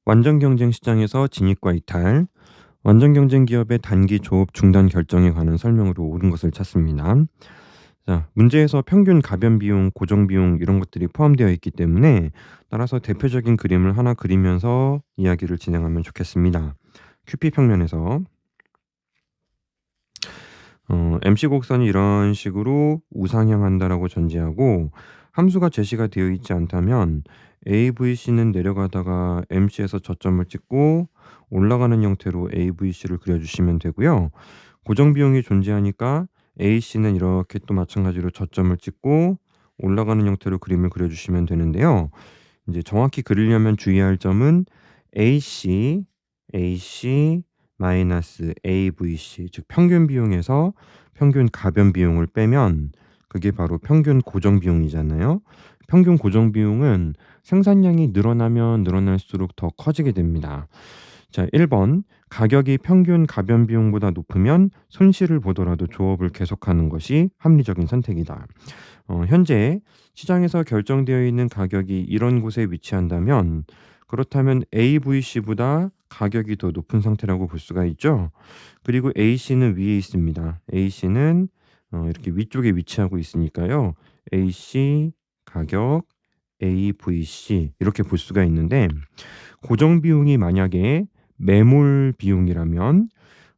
완전 경쟁 시장에서 진입과 이탈, 완전 경쟁 기업의 단기 조업 중단 결정에 관한 설명으로 옳은 것을 찾습니다. 자, 문제에서 평균 가변 비용, 고정 비용 이런 것들이 포함되어 있기 때문에 따라서 대표적인 그림을 하나 그리면서 이야기를 진행하면 좋겠습니다. QP 평면에서 MC 곡선이 이런 식으로 우상향한다라고 전제하고 함수가 제시가 되어 있지 않다면 AVC는 내려가다가 MC에서 저점을 찍고 올라가는 형태로 AVC를 그려주시면 되고요. 고정 비용이 존재하니까 AC는 이렇게 또 마찬가지로 저점을 찍고 올라가는 형태로 그림을 그려주시면 되는데요. 이제 정확히 그리려면 주의할 점은 AC, AC 마이너스 AVC 즉 평균 비용에서 평균 가변 비용을 빼면 그게 바로 평균 고정 비용이잖아요. 평균 고정 비용은 생산량이 늘어나면 늘어날수록 더 커지게 됩니다. 자, 1번 가격이 평균 가변 비용보다 높으면 손실을 보더라도 조업을 계속하는 것이 합리적인 선택이다. 현재 시장에서 결정되어 있는 가격이 이런 곳에 위치한다면 그렇다면 AVC보다 가격이 더 높은 상태라고 볼 수가 있죠. 그리고 AC는 위에 있습니다. AC는 이렇게 위쪽에 위치하고 있으니까요. AC 가격, AVC 이렇게 볼 수가 있는데 고정 비용이 만약에 매몰 비용이라면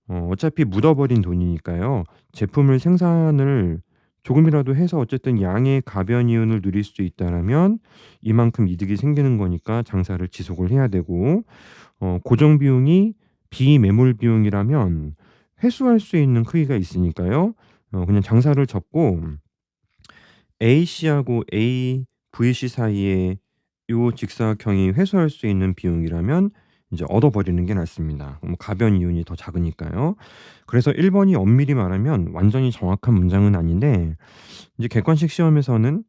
어차피 묻어버린 돈이니까요. 제품을 생산을 조금이라도 해서 어쨌든 양의 가변 이윤을 누릴 수 있다라면 이만큼 이득이 생기는 거니까 장사를 지속을 해야 되고 고정 비용이 비매몰 비용이라면 회수할 수 있는 크기가 있으니까요. 그냥 장사를 접고 A씨하고 AVC 사이에 요 직사각형이 회수할 수 있는 비용이라면 이제 얻어버리는 게 낫습니다. 가변 이윤이 더 작으니까요. 그래서 1 번이 엄밀히 말하면 완전히 정확한 문장은 아닌데 이제 객관식 시험에서는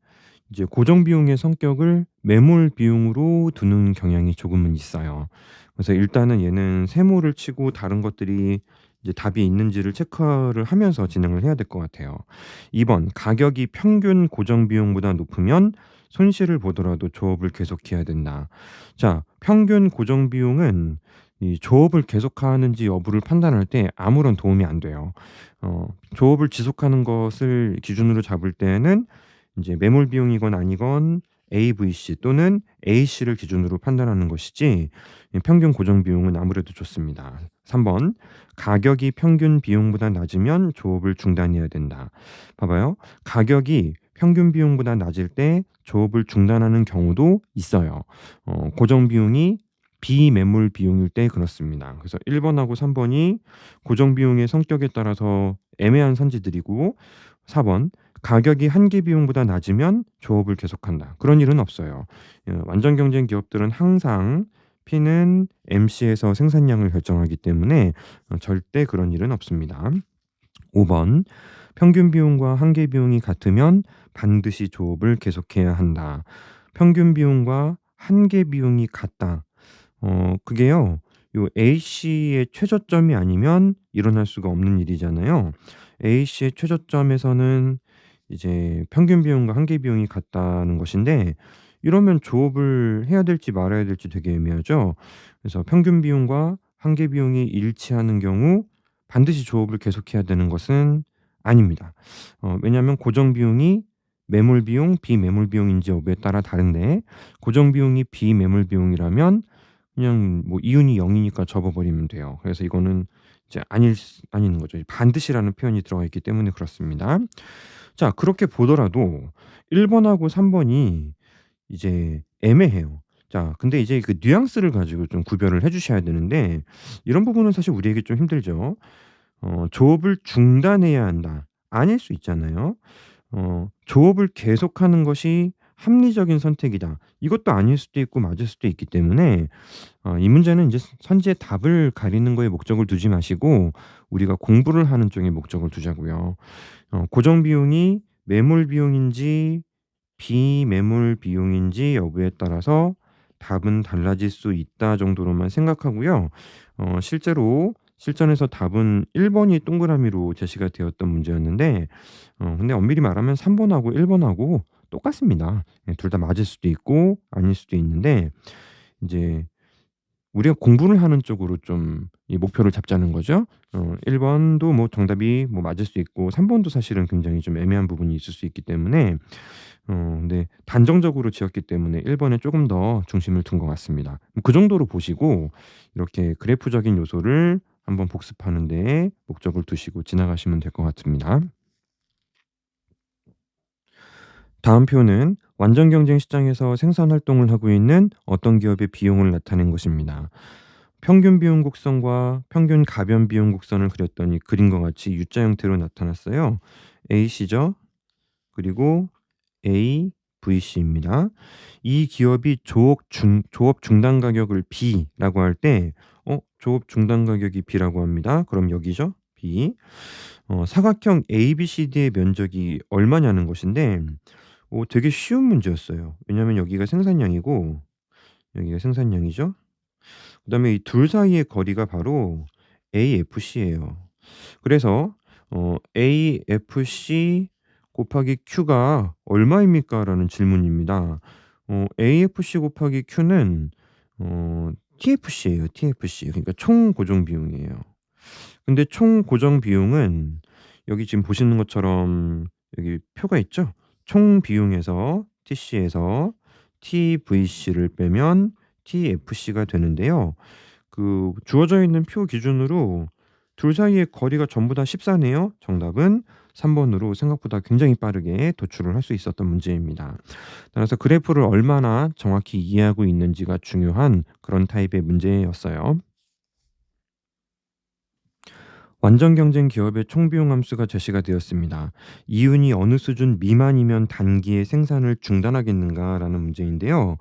이제 고정 비용의 성격을 매몰 비용으로 두는 경향이 조금은 있어요. 그래서 일단은 얘는 세모를 치고 다른 것들이 이제 답이 있는지를 체크를 하면서 진행을 해야 될 것 같아요. 2번 가격이 평균 고정 비용보다 높으면 손실을 보더라도 조업을 계속해야 된다. 자, 평균 고정 비용은 이 조업을 계속하는지 여부를 판단할 때 아무런 도움이 안 돼요. 조업을 지속하는 것을 기준으로 잡을 때에는 이제 매몰 비용이건 아니건 AVC 또는 AC를 기준으로 판단하는 것이지 평균 고정 비용은 아무래도 좋습니다. 3번 가격이 평균 비용보다 낮으면 조업을 중단해야 된다. 봐봐요. 가격이 평균 비용보다 낮을 때 조업을 중단하는 경우도 있어요. 고정 비용이 비매몰 비용일 때 그렇습니다. 그래서 1 번하고 3 번이 고정 비용의 성격에 따라서 애매한 선지들이고 4번 가격이 한계 비용보다 낮으면 조업을 계속한다. 그런 일은 없어요. 완전 경쟁 기업들은 항상 P는 MC에서 생산량을 결정하기 때문에 절대 그런 일은 없습니다. 5번 평균 비용과 한계 비용이 같으면 반드시 조업을 계속해야 한다. 평균 비용과 한계 비용이 같다. 그게요. 요 A씨의 최저점이 아니면 일어날 수가 없는 일이잖아요. A씨의 최저점에서는 이제 평균 비용과 한계 비용이 같다는 것인데 이러면 조업을 해야 될지 말아야 될지 되게 애매하죠. 그래서 평균 비용과 한계 비용이 일치하는 경우 반드시 조업을 계속해야 되는 것은 아닙니다. 왜냐하면 고정 비용이 매몰 비용, 비매몰 비용인지 여부에 따라 다른데 고정 비용이 비매몰 비용이라면 그냥 뭐 이윤이 0 이니까 접어 버리면 돼요. 그래서 이거는 이제 아닌 거죠. 반드시라는 표현이 들어가 있기 때문에 그렇습니다. 자, 그렇게 보더라도 1 번하고 3 번이 이제 애매해요. 자, 근데 이제 그 뉘앙스를 가지고 좀 구별을 해 주셔야 되는데 이런 부분은 사실 우리에게 좀 힘들죠. "조업을 중단해야 한다." 아닐 수 있잖아요. "조업을 계속하는 것이 합리적인 선택이다." 이것도 아닐 수도 있고 맞을 수도 있기 때문에 이 문제는 인제 선지의 답을 가리는 거에 목적을 두지 마시고 우리가 공부를 하는 쪽에 목적을 두자고요. 고정 비용이 매몰 비용인지 비매몰 비용인지 여부에 따라서 답은 달라질 수 있다 정도로만 생각하고요. 실제로 실전에서 답은 1 번이 동그라미로 제시가 되었던 문제였는데 근데 엄밀히 말하면 3 번하고 1 번하고 똑같습니다. 예, 둘 다 맞을 수도 있고 아닐 수도 있는데 인제 우리가 공부를 하는 쪽으로 좀 이 목표를 잡자는 거죠. 1 번도 뭐 정답이 뭐 맞을 수 있고 3 번도 사실은 굉장히 좀 애매한 부분이 있을 수 있기 때문에 근데 단정적으로 지었기 때문에 1 번에 쪼금 더 중심을 둔 것 같습니다. 그 정도로 보시고 이렇게 그래프적인 요소를 한번 복습하는 데에 목적을 두시고 지나가시면 될 것 같습니다. 다음 표는 완전 경쟁 시장에서 생산 활동을 하고 있는 어떤 기업의 비용을 나타낸 것입니다. 평균 비용 곡선과 평균 가변 비용 곡선을 그렸더니 그림과 같이 U자 형태로 나타났어요. AC죠. 그리고 A, VC입니다. 이 기업이 조업 중단 가격을 B라고 할 때 조업 중단 가격이 B라고 합니다. 그럼 여기죠. B. 사각형 ABCD의 면적이 얼마냐는 것인데 되게 쉬운 문제였어요. 왜냐하면 여기가 생산량이고 여기가 생산량이죠. 그다음에 이 둘 사이의 거리가 바로 AFC예요. 그래서 AFC 곱하기 Q가 얼마입니까?라는 질문입니다. AFC 곱하기 Q는 TFC예요, TFC. 그러니까 총 고정 비용이에요. 근데 총 고정 비용은 여기 지금 보시는 것처럼 여기 표가 있죠? 총 비용에서 TC에서 TVC를 빼면 TFC가 되는데요. 그 주어져 있는 표 기준으로 둘 사이의 거리가 전부 다 14 네요. 정답은 3 번으로 생각보다 굉장히 빠르게 도출을 할 수 있었던 문제입니다. 따라서 그래프를 얼마나 정확히 이해하고 있는지가 중요한 그런 타입의 문제였어요. 완전 경쟁 기업의 총비용 함수가 제시가 되었습니다. 이윤이 어느 수준 미만이면 단기에 생산을 중단하겠는가라는 문제인데요.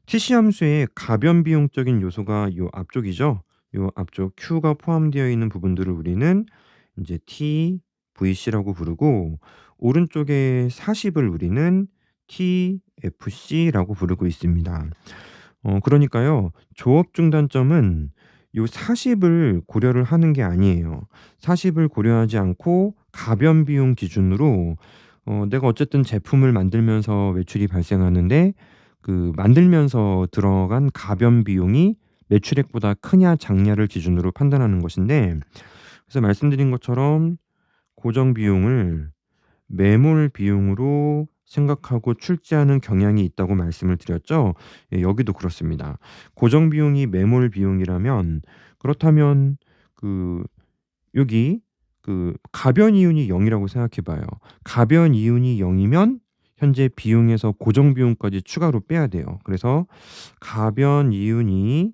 TC 함수의 가변 비용적인 요소가 요 앞쪽이죠. 요 앞쪽 Q가 포함되어 있는 부분들을 우리는 이제 TVC라고 부르고 오른쪽에 40을 우리는 TFC라고 부르고 있습니다. 그러니까요. 조업 중단점은 요 40을 고려를 하는 게 아니에요. 40을 고려하지 않고 가변 비용 기준으로 내가 어쨌든 제품을 만들면서 매출이 발생하는데 그 만들면서 들어간 가변 비용이 매출액보다 크냐 작냐를 기준으로 판단하는 것인데 그래서 말씀드린 것처럼 고정 비용을 매몰 비용으로 생각하고 출제하는 경향이 있다고 말씀을 드렸죠. 예, 여기도 그렇습니다. 고정 비용이 매몰 비용이라면 그렇다면 그 여기 그 가변 이윤이 0 이라고 생각해 봐요. 가변 이윤이 0 이면 현재 비용에서 고정 비용까지 추가로 빼야 돼요. 그래서 가변 이윤이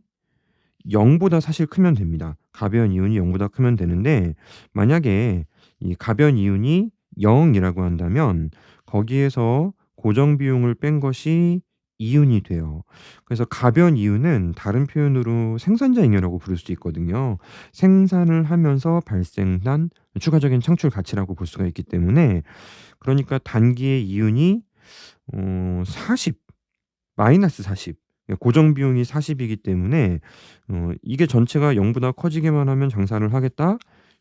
0 보다 사실 크면 됩니다. 가변 이윤이 0 보다 크면 되는데 만약에 이 가변 이윤이 0 이라고 한다면 거기에서 고정 비용을 뺀 것이 이윤이 돼요. 그래서 가변 이윤은 다른 표현으로 생산자 잉여라고 부를 수 있거든요. 생산을 하면서 발생한 추가적인 창출 가치라고 볼 수가 있기 때문에 그러니까 단기의 이윤이 40 마이너스 40 고정 비용이 40 이기 때문에 이게 전체가 0 보다 커지기만 하면 장사를 하겠다.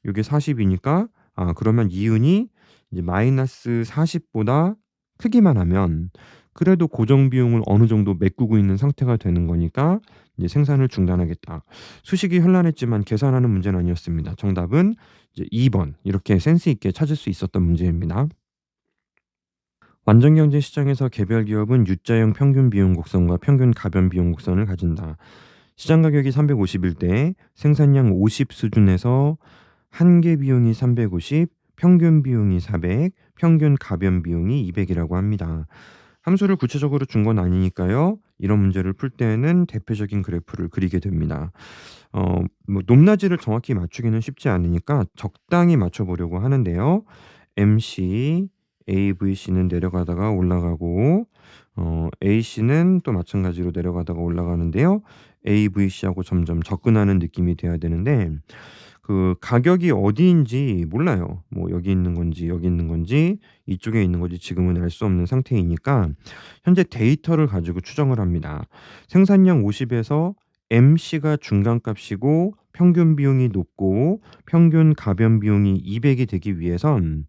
요게 40 이니까 그러면 이윤이 이제 마이너스 40 보다 크기만 하면 그래도 고정 비용을 어느 정도 메꾸고 있는 상태가 되는 거니까 이제 생산을 중단하겠다. 수식이 현란했지만 계산하는 문제는 아니었습니다. 정답은 이제 2번 이렇게 센스 있게 찾을 수 있었던 문제입니다. 완전 경제 시장에서 개별 기업은 U자형 평균 비용 곡선과 평균 가변 비용 곡선을 가진다. 시장 가격이 350일 때 생산량 50 수준에서 한계 비용이 350, 평균 비용이 400, 평균 가변 비용이 200이라고 합니다. 함수를 구체적으로 준 건 아니니까요. 이런 문제를 풀 때는 대표적인 그래프를 그리게 됩니다. 뭐 높낮이를 정확히 맞추기는 쉽지 않으니까 적당히 맞춰 보려고 하는데요. MC, AVC는 내려가다가 올라가고 AC는 또 마찬가지로 내려가다가 올라가는데요. AVC하고 점점 접근하는 느낌이 돼야 되는데 그 가격이 어디인지 몰라요. 뭐 여기 있는 건지 여기 있는 건지 이쪽에 있는 건지 지금은 알 수 없는 상태이니까 현재 데이터를 가지고 추정을 합니다. 생산량 50에서 MC가 중간값이고 평균 비용이 높고 평균 가변 비용이 200이 되기 위해선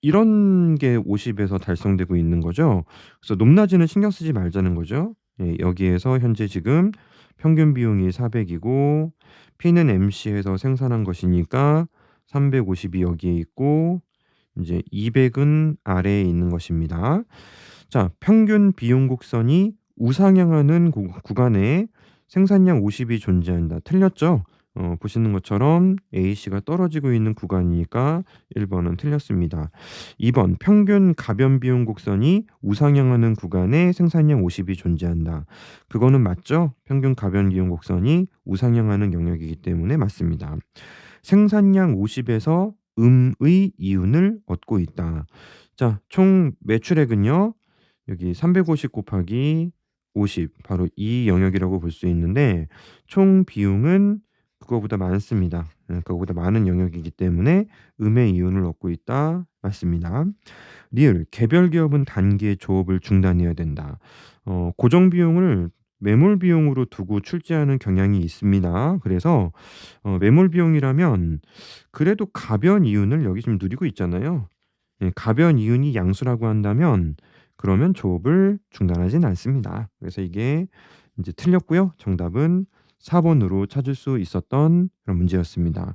이런 게 50에서 달성되고 있는 거죠. 그래서 높낮이는 신경 쓰지 말자는 거죠. 예, 여기에서 현재 지금 평균 비용이 400 이고 P는 MC에서 생산한 것이니까 350이 여기에 있고 인제 200은 아래에 있는 것입니다. 자, 평균 비용 곡선이 우상향하는 구간에 생산량 50이 존재한다. 틀렸죠? 보시는 것처럼 A씨가 떨어지고 있는 구간이니까 1 번은 틀렸습니다. 2번 평균 가변 비용 곡선이 우상향하는 구간에 생산량 50이 존재한다. 그거는 맞죠? 평균 가변 비용 곡선이 우상향하는 영역이기 때문에 맞습니다. 생산량 50에서 의 이윤을 얻고 있다. 자, 총 매출액은요. 여기 350 곱하기 50 바로 이 영역이라고 볼 수 있는데 총 비용은 그거보다 많습니다. 그거보다 많은 영역이기 때문에 음의 이윤을 얻고 있다. 맞습니다. 리을 개별 기업은 단기에 조업을 중단해야 된다. 고정 비용을 매몰 비용으로 두고 출제하는 경향이 있습니다. 그래서 매몰 비용이라면 그래도 가변 이윤을 여기 지금 누리고 있잖아요. 예, 가변 이윤이 양수라고 한다면 그러면 조업을 중단하진 않습니다. 그래서 이게 인제 틀렸고요. 정답은 4 번으로 찾을 수 있었던 그런 문제였습니다.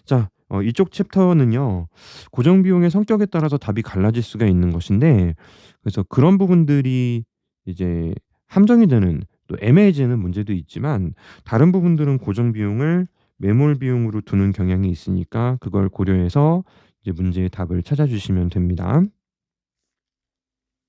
자, 이쪽 챕터는요. 고정 비용의 성격에 따라서 답이 갈라질 수가 있는 것인데 그래서 그런 부분들이 이제 함정이 되는 또 애매해지는 문제도 있지만 다른 부분들은 고정 비용을 매몰 비용으로 두는 경향이 있으니까 그걸 고려해서 이제 문제의 답을 찾아주시면 됩니다.